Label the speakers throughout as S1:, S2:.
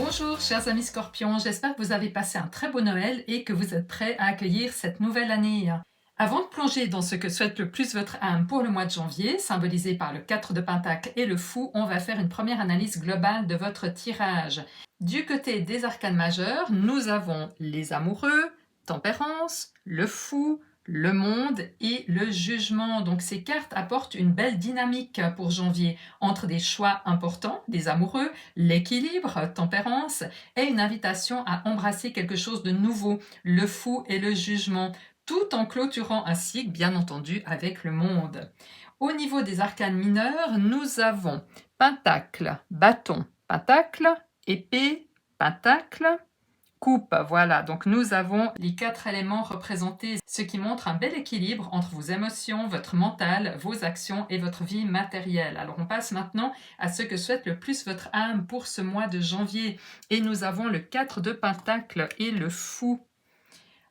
S1: Bonjour chers amis Scorpions, j'espère que vous avez passé un très beau Noël et que vous êtes prêts à accueillir cette nouvelle année. Avant de plonger dans ce que souhaite le plus votre âme pour le mois de janvier, symbolisé par le 4 de Pentacle et le Fou, on va faire une première analyse globale de votre tirage. Du côté des arcanes majeurs, nous avons les amoureux, Tempérance, le Fou, le monde et le jugement. Donc ces cartes apportent une belle dynamique pour janvier entre des choix importants, des amoureux, l'équilibre, tempérance, et une invitation à embrasser quelque chose de nouveau, le fou et le jugement, tout en clôturant un cycle, bien entendu, avec le monde. Au niveau des arcanes mineurs, nous avons pentacle, bâton, pentacle, épée, pentacle, coupe. Voilà, donc nous avons les 4 éléments représentés, ce qui montre un bel équilibre entre vos émotions, votre mental, vos actions et votre vie matérielle. Alors on passe maintenant à ce que souhaite le plus votre âme pour ce mois de janvier. Et nous avons le 4 de Pentacle et le Fou.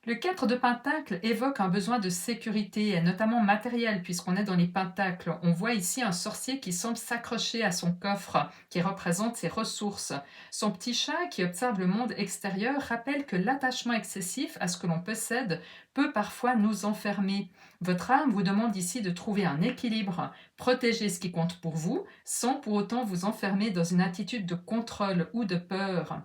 S1: Le 4 de Pentacle évoque un besoin de sécurité, et notamment matériel, puisqu'on est dans les Pentacles. On voit ici un sorcier qui semble s'accrocher à son coffre, qui représente ses ressources. Son petit chat, qui observe le monde extérieur, rappelle que l'attachement excessif à ce que l'on possède peut parfois nous enfermer. Votre âme vous demande ici de trouver un équilibre, protéger ce qui compte pour vous, sans pour autant vous enfermer dans une attitude de contrôle ou de peur.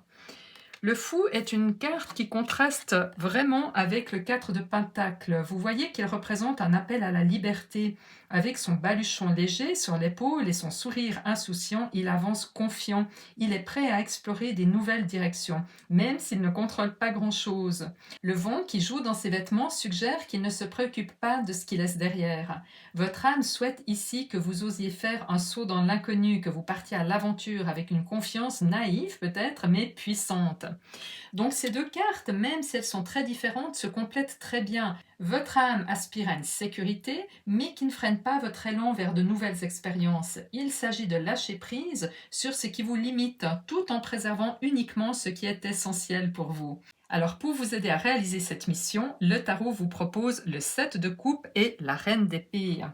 S1: Le Fou est une carte qui contraste vraiment avec le 4 de Pentacle. Vous voyez qu'il représente un appel à la liberté. Avec son baluchon léger sur l'épaule et son sourire insouciant, il avance confiant. Il est prêt à explorer des nouvelles directions, même s'il ne contrôle pas grand-chose. Le vent qui joue dans ses vêtements suggère qu'il ne se préoccupe pas de ce qu'il laisse derrière. Votre âme souhaite ici que vous osiez faire un saut dans l'inconnu, que vous partiez à l'aventure avec une confiance naïve peut-être, mais puissante. Donc ces deux cartes, même si elles sont très différentes, se complètent très bien. Votre âme aspire à une sécurité, mais qui ne freine pas votre élan vers de nouvelles expériences. Il s'agit de lâcher prise sur ce qui vous limite, tout en préservant uniquement ce qui est essentiel pour vous. Alors pour vous aider à réaliser cette mission, le tarot vous propose le 7 de coupe et la reine d'épée.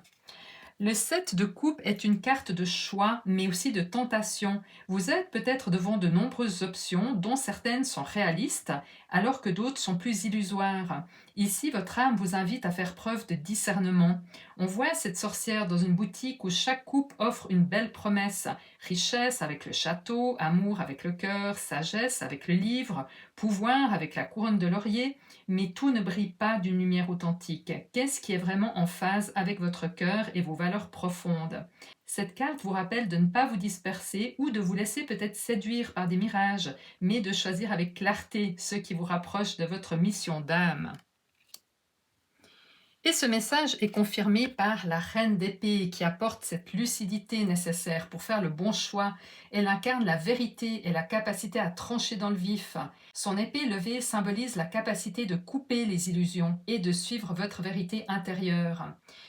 S1: Le 7 de coupe est une carte de choix, mais aussi de tentation. Vous êtes peut-être devant de nombreuses options, dont certaines sont réalistes, alors que d'autres sont plus illusoires. Ici, votre âme vous invite à faire preuve de discernement. On voit cette sorcière dans une boutique où chaque coupe offre une belle promesse. Richesse avec le château, amour avec le cœur, sagesse avec le livre, pouvoir avec la couronne de laurier, mais tout ne brille pas d'une lumière authentique. Qu'est-ce qui est vraiment en phase avec votre cœur et vos valeurs profondes? Cette carte vous rappelle de ne pas vous disperser ou de vous laisser peut-être séduire par des mirages, mais de choisir avec clarté ce qui vous rapproche de votre mission d'âme. Et ce message est confirmé par la reine d'épée qui apporte cette lucidité nécessaire pour faire le bon choix. Elle incarne la vérité et la capacité à trancher dans le vif. Son épée levée symbolise la capacité de couper les illusions et de suivre votre vérité intérieure.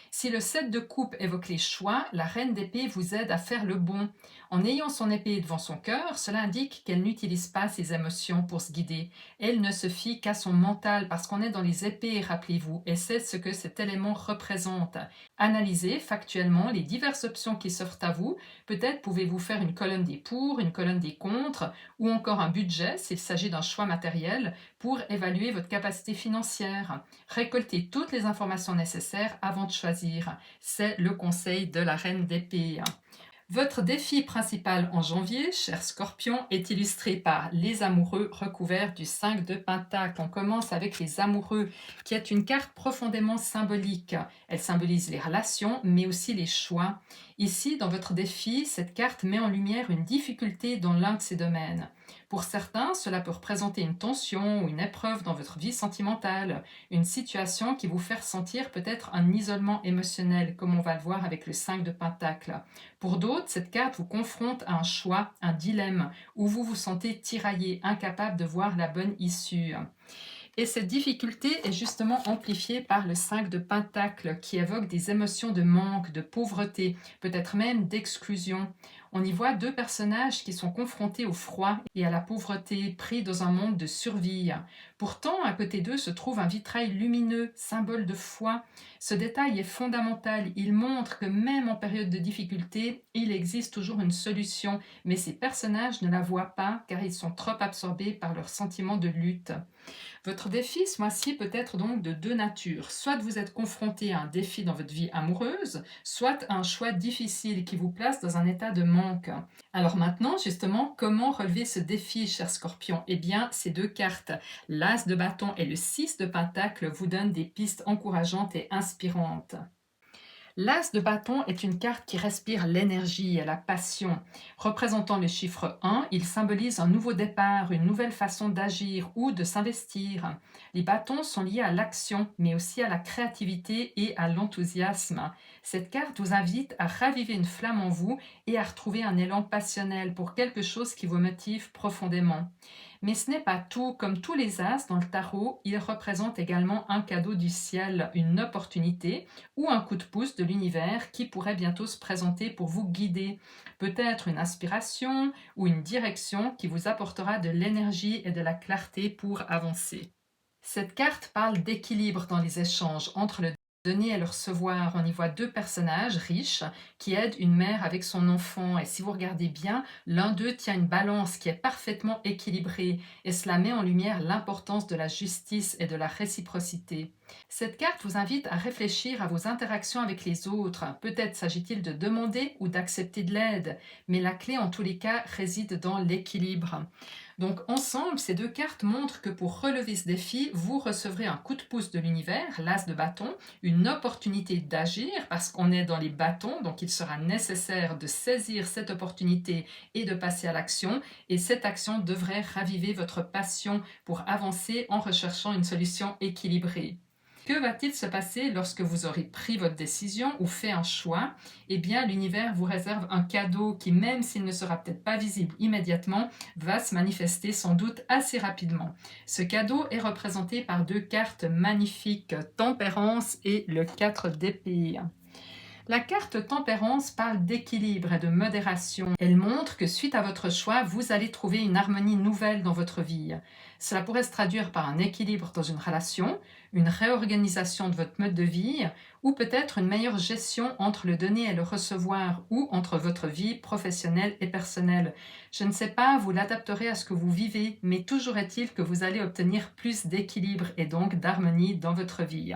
S1: Si le 7 de coupe évoque les choix, la reine d'épée vous aide à faire le bon. En ayant son épée devant son cœur, cela indique qu'elle n'utilise pas ses émotions pour se guider. Elle ne se fie qu'à son mental parce qu'on est dans les épées, rappelez-vous, et c'est ce que cet élément représente. Analysez factuellement les diverses options qui s'offrent à vous. Peut-être pouvez-vous faire une colonne des pour, une colonne des contre, ou encore un budget s'il s'agit d'un choix matériel pour évaluer votre capacité financière. Récoltez toutes les informations nécessaires avant de choisir. C'est le conseil de la reine d'épée. Votre défi principal en janvier, cher Scorpion, est illustré par les amoureux recouverts du 5 de Pentacle. On commence avec les amoureux, qui est une carte profondément symbolique. Elle symbolise les relations, mais aussi les choix. Ici, dans votre défi, cette carte met en lumière une difficulté dans l'un de ces domaines. Pour certains, cela peut représenter une tension ou une épreuve dans votre vie sentimentale, une situation qui vous fait ressentir peut-être un isolement émotionnel, comme on va le voir avec le 5 de Pentacle. Pour d'autres, cette carte vous confronte à un choix, un dilemme, où vous vous sentez tiraillé, incapable de voir la bonne issue. Et cette difficulté est justement amplifiée par le 5 de Pentacle qui évoque des émotions de manque, de pauvreté, peut-être même d'exclusion. On y voit deux personnages qui sont confrontés au froid et à la pauvreté, pris dans un monde de survie. Pourtant, à côté d'eux se trouve un vitrail lumineux, symbole de foi. Ce détail est fondamental. Il montre que même en période de difficulté, il existe toujours une solution, mais ces personnages ne la voient pas car ils sont trop absorbés par leur sentiment de lutte. Votre défi ce mois-ci peut être donc de deux natures. Soit vous êtes confronté à un défi dans votre vie amoureuse, soit à un choix difficile qui vous place dans un état de manque. Alors maintenant, justement, comment relever ce défi, cher Scorpion? Eh bien, ces deux cartes, l'As de bâton et le 6 de pentacle, vous donnent des pistes encourageantes et inspirantes. L'As de bâton est une carte qui respire l'énergie et la passion. Représentant le chiffre 1, il symbolise un nouveau départ, une nouvelle façon d'agir ou de s'investir. Les bâtons sont liés à l'action, mais aussi à la créativité et à l'enthousiasme. Cette carte vous invite à raviver une flamme en vous et à retrouver un élan passionnel pour quelque chose qui vous motive profondément. Mais ce n'est pas tout. Comme tous les as dans le tarot, il représente également un cadeau du ciel, une opportunité ou un coup de pouce de l'univers qui pourrait bientôt se présenter pour vous guider. Peut-être une inspiration ou une direction qui vous apportera de l'énergie et de la clarté pour avancer. Cette carte parle d'équilibre dans les échanges entre le donner et le recevoir. On y voit deux personnages riches qui aident une mère avec son enfant. Et si vous regardez bien, l'un d'eux tient une balance qui est parfaitement équilibrée. Et cela met en lumière l'importance de la justice et de la réciprocité. Cette carte vous invite à réfléchir à vos interactions avec les autres. Peut-être s'agit-il de demander ou d'accepter de l'aide, mais la clé en tous les cas réside dans l'équilibre. Donc ensemble, ces deux cartes montrent que pour relever ce défi, vous recevrez un coup de pouce de l'univers, l'as de bâton, une opportunité d'agir parce qu'on est dans les bâtons, donc il sera nécessaire de saisir cette opportunité et de passer à l'action. Et cette action devrait raviver votre passion pour avancer en recherchant une solution équilibrée. Que va-t-il se passer lorsque vous aurez pris votre décision ou fait un choix? Eh bien, l'univers vous réserve un cadeau qui, même s'il ne sera peut-être pas visible immédiatement, va se manifester sans doute assez rapidement. Ce cadeau est représenté par deux cartes magnifiques, Tempérance et le 4 d'épée. La carte Tempérance parle d'équilibre et de modération. Elle montre que suite à votre choix, vous allez trouver une harmonie nouvelle dans votre vie. Cela pourrait se traduire par un équilibre dans une relation, une réorganisation de votre mode de vie, ou peut-être une meilleure gestion entre le donner et le recevoir, ou entre votre vie professionnelle et personnelle. Je ne sais pas, vous l'adapterez à ce que vous vivez, mais toujours est-il que vous allez obtenir plus d'équilibre et donc d'harmonie dans votre vie.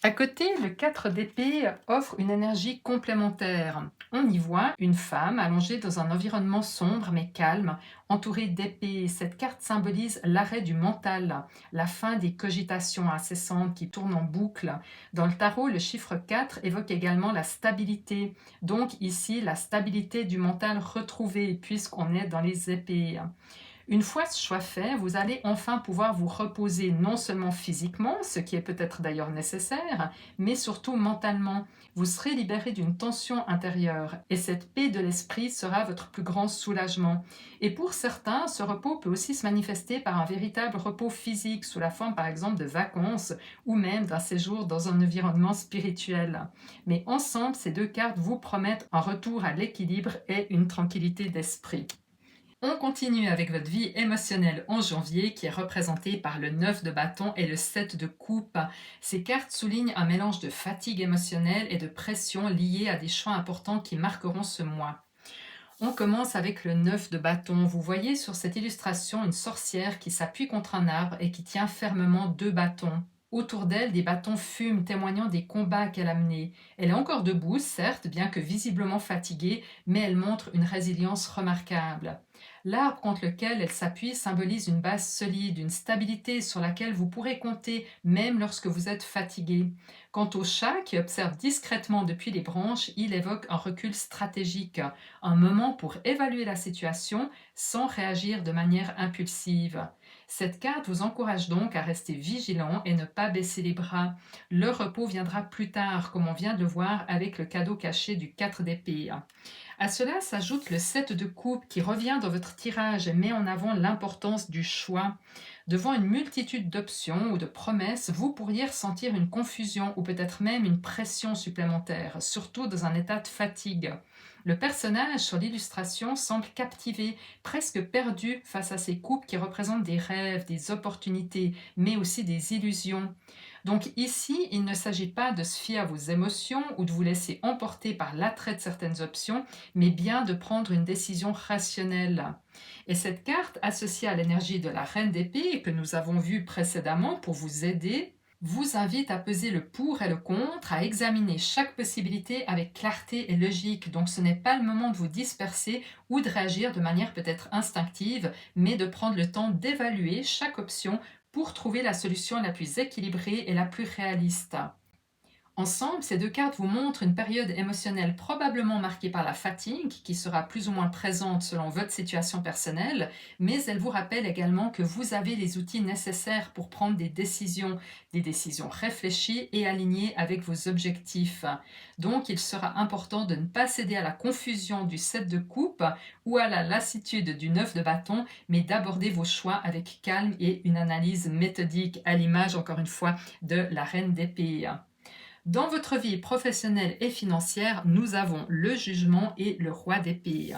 S1: À côté, le 4 d'épée offre une énergie complémentaire. On y voit une femme allongée dans un environnement sombre mais calme, entourée d'épées. Cette carte symbolise l'arrêt du mental, la fin des cogitations incessantes qui tournent en boucle. Dans le tarot, le chiffre 4 évoque également la stabilité. Donc ici, la stabilité du mental retrouvée puisqu'on est dans les épées. Une fois ce choix fait, vous allez enfin pouvoir vous reposer non seulement physiquement, ce qui est peut-être d'ailleurs nécessaire, mais surtout mentalement. Vous serez libéré d'une tension intérieure et cette paix de l'esprit sera votre plus grand soulagement. Et pour certains, ce repos peut aussi se manifester par un véritable repos physique sous la forme par exemple de vacances ou même d'un séjour dans un environnement spirituel. Mais ensemble, ces deux cartes vous promettent un retour à l'équilibre et une tranquillité d'esprit. On continue avec votre vie émotionnelle en janvier qui est représentée par le 9 de bâton et le 7 de coupe. Ces cartes soulignent un mélange de fatigue émotionnelle et de pression liée à des choix importants qui marqueront ce mois. On commence avec le 9 de bâton. Vous voyez sur cette illustration une sorcière qui s'appuie contre un arbre et qui tient fermement deux bâtons. Autour d'elle, des bâtons fument, témoignant des combats qu'elle a menés. Elle est encore debout, certes, bien que visiblement fatiguée, mais elle montre une résilience remarquable. L'arbre contre lequel elle s'appuie symbolise une base solide, une stabilité sur laquelle vous pourrez compter même lorsque vous êtes fatigué. Quant au chat qui observe discrètement depuis les branches, il évoque un recul stratégique, un moment pour évaluer la situation sans réagir de manière impulsive. Cette carte vous encourage donc à rester vigilant et ne pas baisser les bras. Le repos viendra plus tard, comme on vient de le voir avec le cadeau caché du 4 d'épée. À cela s'ajoute le 7 de coupe qui revient dans votre tirage et met en avant l'importance du choix. Devant une multitude d'options ou de promesses, vous pourriez ressentir une confusion ou peut-être même une pression supplémentaire, surtout dans un état de fatigue. Le personnage sur l'illustration semble captivé, presque perdu face à ces coupes qui représentent des rêves, des opportunités, mais aussi des illusions. Donc ici, il ne s'agit pas de se fier à vos émotions ou de vous laisser emporter par l'attrait de certaines options, mais bien de prendre une décision rationnelle. Et cette carte, associée à l'énergie de la reine d'épée que nous avons vue précédemment pour vous aider, vous invite à peser le pour et le contre, à examiner chaque possibilité avec clarté et logique. Donc ce n'est pas le moment de vous disperser ou de réagir de manière peut-être instinctive, mais de prendre le temps d'évaluer chaque option pour trouver la solution la plus équilibrée et la plus réaliste. Ensemble, ces deux cartes vous montrent une période émotionnelle probablement marquée par la fatigue, qui sera plus ou moins présente selon votre situation personnelle, mais elles vous rappellent également que vous avez les outils nécessaires pour prendre des décisions réfléchies et alignées avec vos objectifs. Donc, il sera important de ne pas céder à la confusion du 7 de coupe ou à la lassitude du 9 de bâton, mais d'aborder vos choix avec calme et une analyse méthodique, à l'image, encore une fois, de la reine d'épée. Dans votre vie professionnelle et financière, nous avons le jugement et le roi d'épée.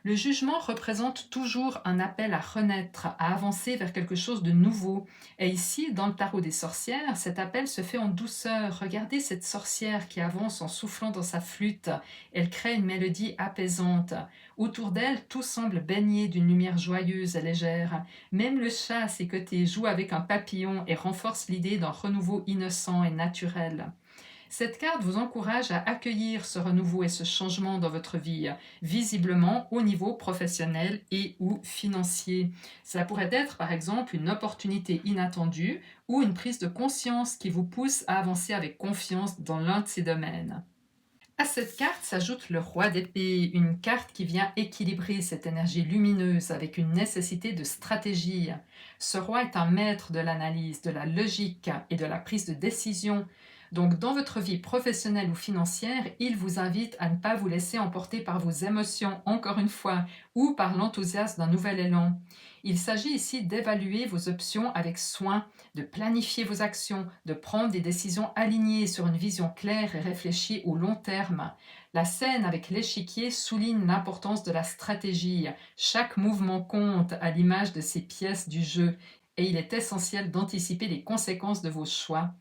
S1: Le jugement représente toujours un appel à renaître, à avancer vers quelque chose de nouveau. Et ici, dans le tarot des sorcières, cet appel se fait en douceur. Regardez cette sorcière qui avance en soufflant dans sa flûte. Elle crée une mélodie apaisante. Autour d'elle, tout semble baigné d'une lumière joyeuse et légère. Même le chat à ses côtés joue avec un papillon et renforce l'idée d'un renouveau innocent et naturel. Cette carte vous encourage à accueillir ce renouveau et ce changement dans votre vie, visiblement au niveau professionnel et ou financier. Cela pourrait être par exemple une opportunité inattendue ou une prise de conscience qui vous pousse à avancer avec confiance dans l'un de ces domaines. À cette carte s'ajoute le roi d'épée, une carte qui vient équilibrer cette énergie lumineuse avec une nécessité de stratégie. Ce roi est un maître de l'analyse, de la logique et de la prise de décision. Donc dans votre vie professionnelle ou financière, il vous invite à ne pas vous laisser emporter par vos émotions, encore une fois, ou par l'enthousiasme d'un nouvel élan. Il s'agit ici d'évaluer vos options avec soin, de planifier vos actions, de prendre des décisions alignées sur une vision claire et réfléchie au long terme. La scène avec l'échiquier souligne l'importance de la stratégie. Chaque mouvement compte à l'image de ces pièces du jeu et il est essentiel d'anticiper les conséquences de vos choix.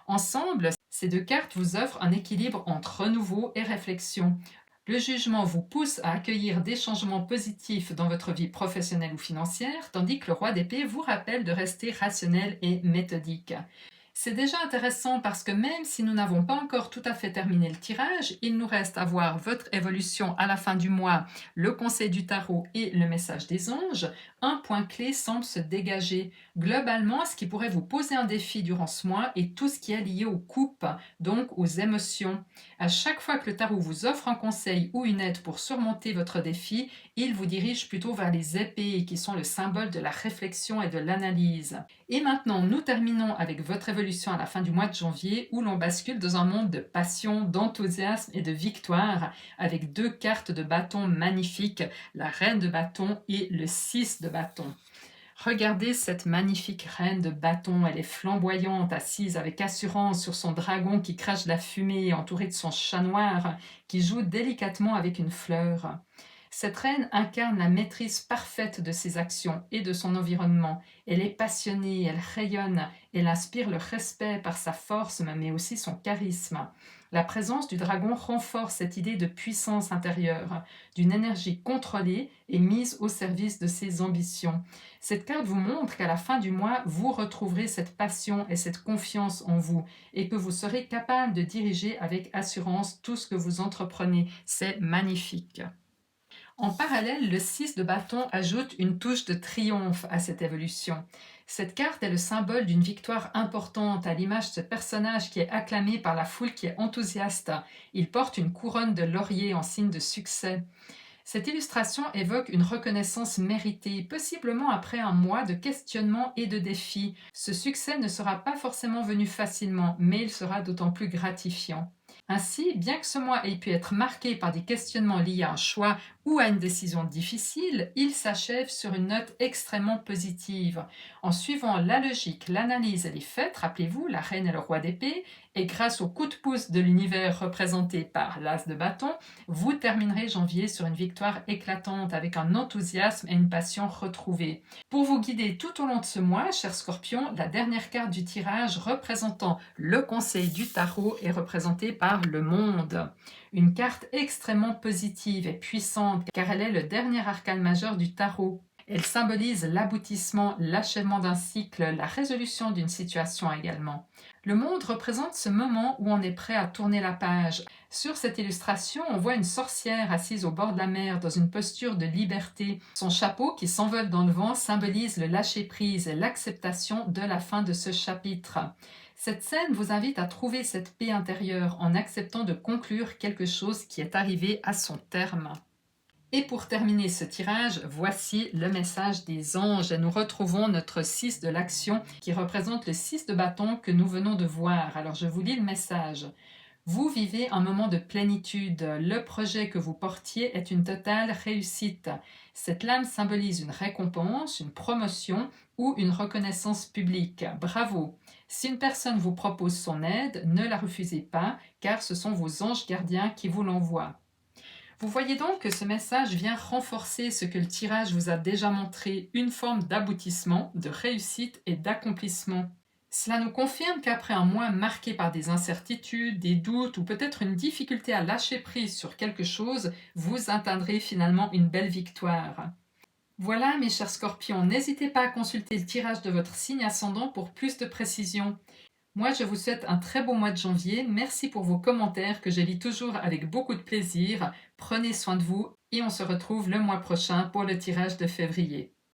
S1: Ensemble, ces deux cartes vous offrent un équilibre entre renouveau et réflexion. Le jugement vous pousse à accueillir des changements positifs dans votre vie professionnelle ou financière, tandis que le roi d'épée vous rappelle de rester rationnel et méthodique. C'est déjà intéressant parce que même si nous n'avons pas encore tout à fait terminé le tirage, il nous reste à voir votre évolution à la fin du mois, le conseil du tarot et le message des anges. Un point clé semble se dégager. Globalement, ce qui pourrait vous poser un défi durant ce mois est tout ce qui est lié aux coupes, donc aux émotions. À chaque fois que le tarot vous offre un conseil ou une aide pour surmonter votre défi, il vous dirige plutôt vers les épées qui sont le symbole de la réflexion et de l'analyse. Et maintenant, nous terminons avec votre évolution à la fin du mois de janvier où l'on bascule dans un monde de passion, d'enthousiasme et de victoire avec deux cartes de bâton magnifiques, la reine de bâton et le 6 de bâton. Regardez cette magnifique reine de bâton, elle est flamboyante, assise avec assurance sur son dragon qui crache de la fumée, entourée de son chat noir qui joue délicatement avec une fleur. Cette reine incarne la maîtrise parfaite de ses actions et de son environnement. Elle est passionnée, elle rayonne, elle inspire le respect par sa force mais aussi son charisme. La présence du dragon renforce cette idée de puissance intérieure, d'une énergie contrôlée et mise au service de ses ambitions. Cette carte vous montre qu'à la fin du mois, vous retrouverez cette passion et cette confiance en vous et que vous serez capable de diriger avec assurance tout ce que vous entreprenez. C'est magnifique. En parallèle, le 6 de bâton ajoute une touche de triomphe à cette évolution. Cette carte est le symbole d'une victoire importante, à l'image de ce personnage qui est acclamé par la foule qui est enthousiaste. Il porte une couronne de laurier en signe de succès. Cette illustration évoque une reconnaissance méritée, possiblement après un mois de questionnement et de défis. Ce succès ne sera pas forcément venu facilement, mais il sera d'autant plus gratifiant. Ainsi, bien que ce mois ait pu être marqué par des questionnements liés à un choix ou à une décision difficile, il s'achève sur une note extrêmement positive. En suivant la logique, l'analyse et les faits, rappelez-vous, la reine et le roi d'épée, et grâce au coup de pouce de l'univers représenté par l'as de bâton, vous terminerez janvier sur une victoire éclatante avec un enthousiasme et une passion retrouvée. Pour vous guider tout au long de ce mois, cher Scorpion, la dernière carte du tirage représentant le conseil du tarot est représentée par le monde. Une carte extrêmement positive et puissante car elle est le dernier arcane majeur du tarot. Elle symbolise l'aboutissement, l'achèvement d'un cycle, la résolution d'une situation également. Le monde représente ce moment où on est prêt à tourner la page. Sur cette illustration, on voit une sorcière assise au bord de la mer dans une posture de liberté. Son chapeau qui s'envole dans le vent symbolise le lâcher-prise et l'acceptation de la fin de ce chapitre. Cette scène vous invite à trouver cette paix intérieure en acceptant de conclure quelque chose qui est arrivé à son terme. Et pour terminer ce tirage, voici le message des anges. Et nous retrouvons notre 6 de l'action qui représente le 6 de bâton que nous venons de voir. Alors je vous lis le message. Vous vivez un moment de plénitude. Le projet que vous portiez est une totale réussite. Cette lame symbolise une récompense, une promotion ou une reconnaissance publique. Bravo! Si une personne vous propose son aide, ne la refusez pas, car ce sont vos anges gardiens qui vous l'envoient. Vous voyez donc que ce message vient renforcer ce que le tirage vous a déjà montré, une forme d'aboutissement, de réussite et d'accomplissement. Cela nous confirme qu'après un mois marqué par des incertitudes, des doutes ou peut-être une difficulté à lâcher prise sur quelque chose, vous atteindrez finalement une belle victoire. Voilà mes chers scorpions, n'hésitez pas à consulter le tirage de votre signe ascendant pour plus de précision. Moi, je vous souhaite un très beau mois de janvier. Merci pour vos commentaires que je lis toujours avec beaucoup de plaisir. Prenez soin de vous et on se retrouve le mois prochain pour le tirage de février.